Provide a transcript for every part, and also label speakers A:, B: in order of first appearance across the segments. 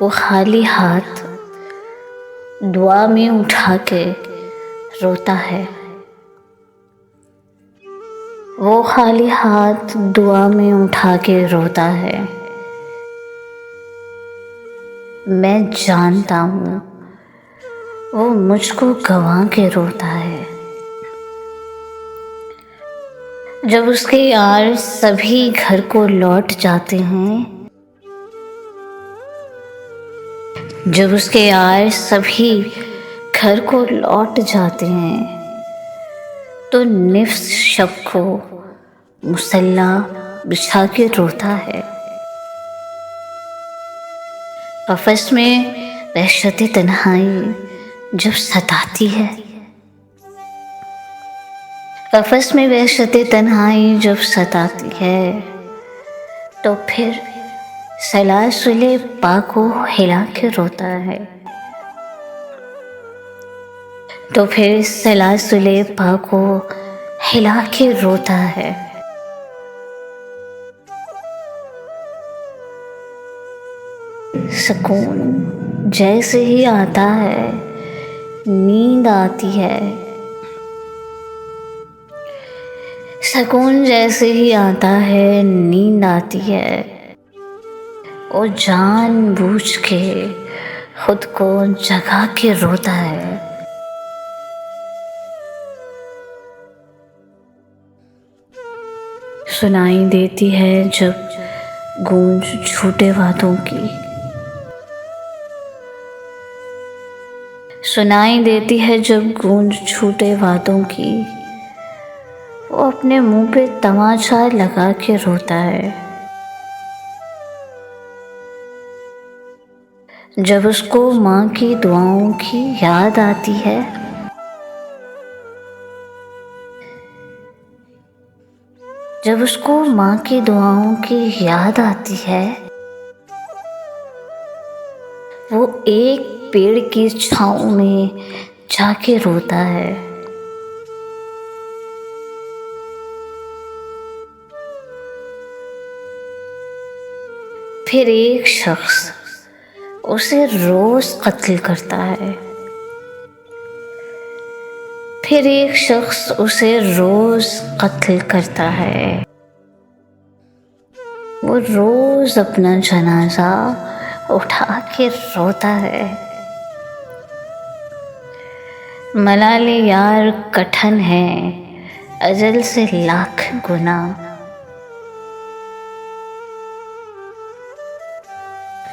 A: वो खाली हाथ दुआ में उठा के रोता है। वो खाली हाथ दुआ में उठा के रोता है। मैं जानता हूँ वो मुझको गंवा के रोता है। जब उसके यार सभी घर को लौट जाते हैं, जब उसके यार सभी घर को लौट जाते हैं, तो निफ्स शब को मुसल्ला बिछा के रोता है। कफ़स में वहशत तन्हाई जब सताती है, कफ़स में वहशत तन्हाई जब सताती है, तो फिर सलासुले पा को हिला के रोता है। तो फिर सलासुले पा को हिला के रोता है। सुकून जैसे ही आता है, नींद आती है। सुकून जैसे ही आता है, नींद आती है। वो जानबूझ के खुद को जगा के रोता है। सुनाई देती है जब गूंज झूठे वादों की, सुनाई देती है जब गूंज झूठे वादों की। वो अपने मुंह पे तमाचा लगा के रोता है। जब उसको माँ की दुआओं की याद आती है, जब उसको माँ की दुआओं की याद आती है, वो एक पेड़ की छाँव में जाके रोता है। फिर एक शख्स उसे रोज कत्ल करता है। फिर एक शख्स उसे रोज कत्ल करता है। वो रोज अपना जनाजा उठा के रोता है। मलाले यार कठिन है अजल से लाख गुना।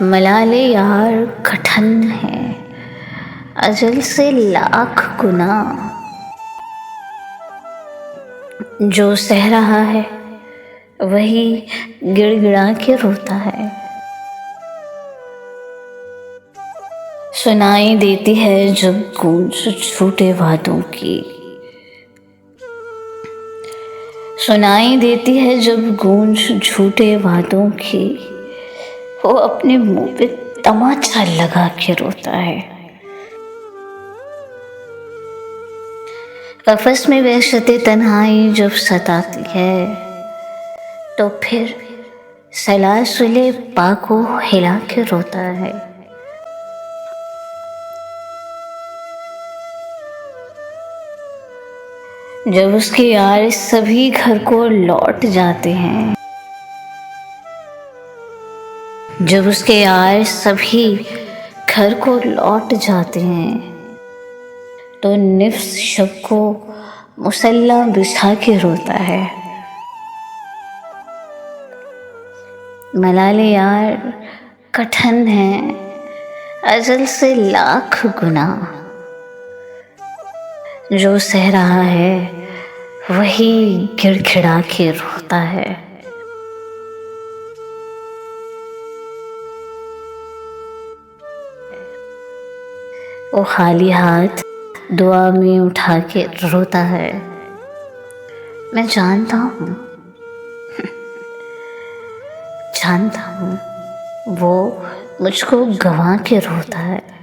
A: मलाले यार कठिन है अजल से लाख गुना। जो सह रहा है वही गिड़गिड़ा के रोता है। सुनाई देती है जब गूंज झूठे वादों की, सुनाई देती है जब गूंज झूठे वादों की। वो अपने मुंह पे तमाचा लगा के रोता है। कफ़स में वहशत तन्हाई जब सताती है, तो फिर सलासुले पा को हिला के रोता है। जब उसके यार सभी घर को लौट जाते हैं, जब उसके यार सभी घर को लौट जाते हैं, तो निफ्स शब को मुसल्ला बिछा के रोता है। मलाले यार कठिन है अजल से लाख गुना। जो सह रहा है वही गिड़गिड़ा के रोता है। वो खाली हाथ दुआ में उठा के रोता है। मैं जानता हूँ, जानता हूँ वो मुझको गंवा के रोता है।